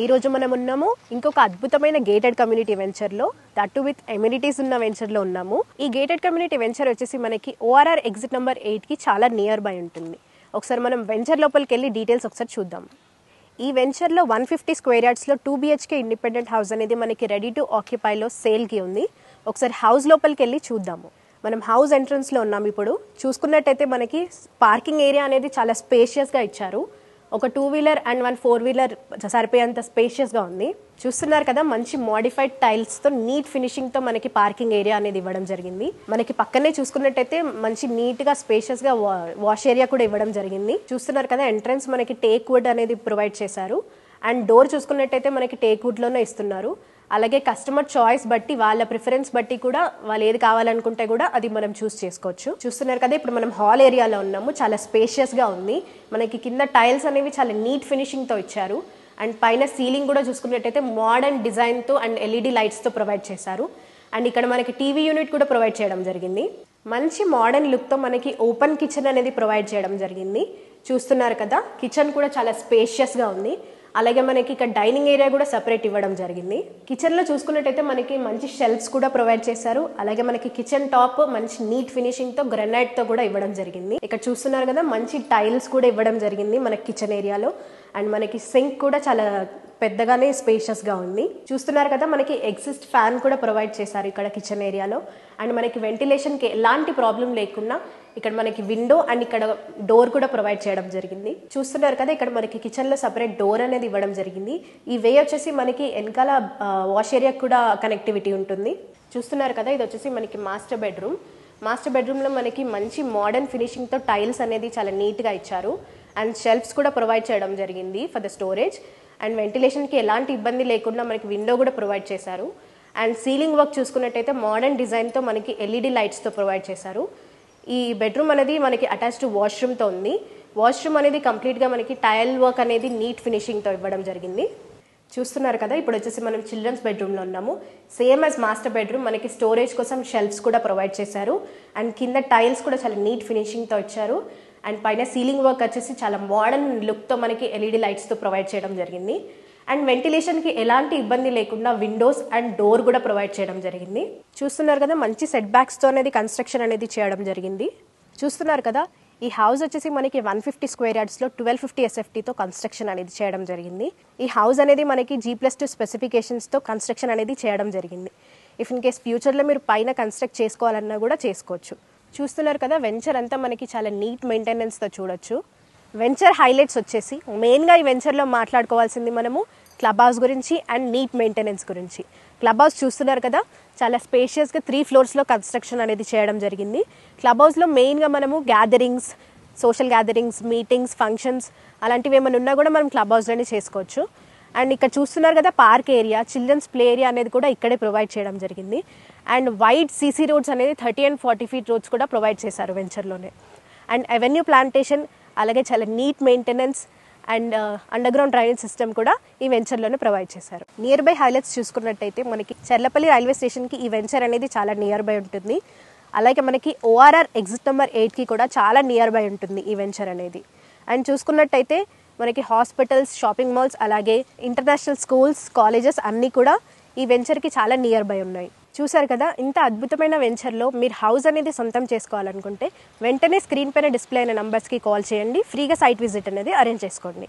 ఈ రోజు మనం ఉన్నాము ఇంకొక అద్భుతమైన గేటెడ్ కమ్యూనిటీ వెంచర్ లో దట్టు విత్ ఎమ్యూనిటీస్ ఉన్న వెంచర్ లో ఉన్నాము. ఈ గేటెడ్ కమ్యూనిటీ వెంచర్ వచ్చేసి మనకి ORR ఎగ్జిట్ నెంబర్ 8 కి చాలా నియర్ బై ఉంటుంది. ఒకసారి మనం వెంచర్ లోపలికి వెళ్ళి డీటెయిల్స్ ఒకసారి చూద్దాం. ఈ వెంచర్ లో 150 స్క్వేర్ యార్డ్స్ లో 2 BHK ఇండిపెండెంట్ హౌస్ అనేది మనకి రెడీ టు ఆక్యుపై లో సేల్ కి ఉంది. ఒకసారి హౌస్ లోపలికి వెళ్ళి చూద్దాము. మనం హౌస్ ఎంట్రన్స్ లో ఉన్నాం. ఇప్పుడు చూసుకున్నట్టయితే మనకి పార్కింగ్ ఏరియా అనేది చాలా స్పేషియస్ గా ఇచ్చారు. ఒక 2 వీలర్ అండ్ 1 4 వీలర్ సరిపోయేంత స్పేషియస్ గా ఉంది. చూస్తున్నారు కదా, మంచి మోడిఫైడ్ టైల్స్ తో నీట్ ఫినిషింగ్ తో మనకి పార్కింగ్ ఏరియా అనేది ఇవ్వడం జరిగింది. మనకి పక్కనే చూసుకున్నట్టయితే మంచి నీట్ గా స్పేషియస్ గా వాష్ ఏరియా కూడా ఇవ్వడం జరిగింది. చూస్తున్నారు కదా, ఎంట్రన్స్ మనకి టేక్ వుడ్ అనేది ప్రొవైడ్ చేశారు. అండ్ డోర్ చూసుకున్నట్టయితే మనకి టేక్ వుడ్ లోనే ఇస్తున్నారు. అలాగే కస్టమర్ చాయిస్ బట్టి, వాళ్ళ ప్రిఫరెన్స్ బట్టి కూడా వాళ్ళు ఏది కావాలనుకుంటే కూడా అది మనం చూస్ చేసుకోవచ్చు. చూస్తున్నారు కదా, ఇప్పుడు మనం హాల్ ఏరియాలో ఉన్నాము. చాలా స్పేషియస్ గా ఉంది. మనకి కింద టైల్స్ అనేవి చాలా నీట్ ఫినిషింగ్ తో ఇచ్చారు. అండ్ పైన సీలింగ్ కూడా చూసుకున్నట్టయితే మోడర్న్ డిజైన్ తో అండ్ LED లైట్స్ తో ప్రొవైడ్ చేశారు. అండ్ ఇక్కడ మనకి టీవీ యూనిట్ కూడా ప్రొవైడ్ చేయడం జరిగింది. మంచి మోడర్న్ లుక్ తో మనకి ఓపెన్ కిచెన్ అనేది ప్రొవైడ్ చేయడం జరిగింది. చూస్తున్నారు కదా, కిచెన్ కూడా చాలా స్పేషియస్ గా ఉంది. అలాగే మనకి ఇక్కడ డైనింగ్ ఏరియా కూడా సెపరేట్ ఇవ్వడం జరిగింది. కిచెన్ లో చూసుకున్నట్టయితే మనకి మంచి షెల్ఫ్స్ కూడా ప్రొవైడ్ చేశారు. అలాగే మనకి కిచెన్ టాప్ మంచి నీట్ ఫినిషింగ్ తో గ్రానైట్ తో కూడా ఇవ్వడం జరిగింది. ఇక్కడ చూస్తున్నారు కదా, మంచి టైల్స్ కూడా ఇవ్వడం జరిగింది మనకి కిచెన్ ఏరియాలో. అండ్ మనకి సింక్ కూడా చాలా పెద్దగానే స్పేషియస్ గా ఉంది. చూస్తున్నారు కదా, మనకి ఎగ్జిస్ట్ ఫ్యాన్ కూడా ప్రొవైడ్ చేశారు ఇక్కడ కిచెన్ ఏరియాలో. అండ్ మనకి వెంటిలేషన్ కి ఎలాంటి ప్రాబ్లం లేకుండా ఇక్కడ మనకి విండో అండ్ ఇక్కడ డోర్ కూడా ప్రొవైడ్ చేయడం జరిగింది. చూస్తున్నారు కదా, ఇక్కడ మనకి కిచెన్ లో సపరేట్ డోర్ అనేది ఇవ్వడం జరిగింది. ఈ వే వచ్చేసి మనకి వెనకాల వాష్ ఏరియా కూడా కనెక్టివిటీ ఉంటుంది. చూస్తున్నారు కదా, ఇది వచ్చేసి మనకి మాస్టర్ బెడ్రూమ్. మాస్టర్ బెడ్రూమ్ లో మనకి మంచి మోడర్న్ ఫినిషింగ్ తో టైల్స్ అనేది చాలా నీట్ గా ఇచ్చారు. అండ్ షెల్ఫ్స్ కూడా ప్రొవైడ్ చేయడం జరిగింది for the storage. And ventilation కి ఎలాంటి ఇబ్బంది లేకుండా మనకి విండో కూడా ప్రొవైడ్ చేశారు. అండ్ సీలింగ్ వర్క్ చూసుకున్నట్టయితే మోడర్న్ డిజైన్ తో మనకి LED లైట్స్ తో ప్రొవైడ్ చేశారు. ఈ బెడ్రూమ్ అనేది మనకి అటాచ్డ్ వాష్రూమ్ తో ఉంది. వాష్రూమ్ అనేది కంప్లీట్ గా మనకి టైల్ వర్క్ అనేది నీట్ ఫినిషింగ్ తో ఇవ్వడం జరిగింది. చూస్తున్నారు కదా, ఇప్పుడు వచ్చేసి మనం చిల్డ్రన్స్ బెడ్రూమ్ లో ఉన్నాము. సేమ్ యాజ్ మాస్టర్ బెడ్రూమ్ మనకి స్టోరేజ్ కోసం షెల్ఫ్స్ కూడా ప్రొవైడ్ చేశారు. అండ్ కింద టైల్స్ కూడా చాలా నీట్ ఫినిషింగ్ తో ఇచ్చారు. అండ్ పైన సీలింగ్ వర్క్ వచ్చేసి చాలా మోడర్న్ లుక్ తో మనకి LED లైట్స్ తో ప్రొవైడ్ చేయడం జరిగింది. అండ్ వెంటిలేషన్ కి ఎలాంటి ఇబ్బంది లేకుండా విండోస్ అండ్ డోర్ కూడా ప్రొవైడ్ చేయడం జరిగింది. చూస్తున్నారు కదా, మంచి సెట్ బ్యాక్స్ తో అనేది కన్స్ట్రక్షన్ అనేది చేయడం జరిగింది. చూస్తున్నారు కదా, ఈ హౌస్ వచ్చేసి మనకి 150 స్క్వేర్ యార్డ్స్ లో 1250 SFT తో కన్స్ట్రక్షన్ అనేది చేయడం జరిగింది. ఈ హౌస్ అనేది మనకి G+2 స్పెసిఫికేషన్స్ తో కన్స్ట్రక్షన్ అనేది చేయడం జరిగింది. ఇఫ్ ఇన్ కేస్ ఫ్యూచర్ లో మీరు పైన కన్స్ట్రక్ట్ చేసుకోవాలన్నా కూడా చేసుకోవచ్చు. చూస్తున్నారు కదా, వెంచర్ అంతా మనకి చాలా నీట్ మెయింటెనెన్స్ తో చూడొచ్చు. వెంచర్ హైలైట్స్ వచ్చేసి మెయిన్గా ఈ వెంచర్లో మాట్లాడుకోవాల్సింది మనము క్లబ్ హౌస్ గురించి అండ్ నీట్ మెయింటెనెన్స్ గురించి. క్లబ్ హౌస్ చూస్తున్నారు కదా, చాలా స్పేషియస్గా 3 ఫ్లోర్స్లో కన్స్ట్రక్షన్ అనేది చేయడం జరిగింది. క్లబ్ హౌస్లో మెయిన్గా మనము gatherings, social gatherings, meetings, functions అలాంటివి ఏమైనా ఉన్నా కూడా మనం క్లబ్ హౌస్లోనే చేసుకోవచ్చు. అండ్ ఇక్కడ చూస్తున్నారు కదా, park area, children's play area అనేది కూడా ఇక్కడే ప్రొవైడ్ చేయడం జరిగింది. అండ్ వైడ్ CC రోడ్స్ అనేది 30 and 40 feet రోడ్స్ కూడా ప్రొవైడ్ చేశారు వెంచర్లోనే. అండ్ అవెన్యూ ప్లాంటేషన్, అలాగే చాలా neat maintenance and underground drainage system కూడా ఈ వెంచర్లోనే ప్రొవైడ్ చేశారు. నియర్ బై హైలైట్స్ చూసుకున్నట్టయితే మనకి చర్లపల్లి రైల్వే స్టేషన్కి ఈ వెంచర్ అనేది చాలా నియర్ బై ఉంటుంది. అలాగే మనకి ORR ఎగ్జిట్ నెంబర్ 8కి కూడా చాలా నియర్ బై ఉంటుంది ఈ వెంచర్ అనేది. అండ్ చూసుకున్నట్టయితే మనకి హాస్పిటల్స్, షాపింగ్ మాల్స్, అలాగే ఇంటర్నేషనల్ స్కూల్స్, కాలేజెస్ అన్నీ కూడా ఈ వెంచర్కి చాలా నియర్ బై ఉన్నాయి. చూసారు కదా, ఇంత అద్భుతమైన వెంచర్లో మీరు హౌస్ అనేది సొంతం చేసుకోవాలనుకుంటే వెంటనే స్క్రీన్ పైన డిస్ప్లే అయిన నంబర్స్కి కాల్ చేయండి. ఫ్రీగా సైట్ విజిట్ అనేది అరేంజ్ చేసుకోండి.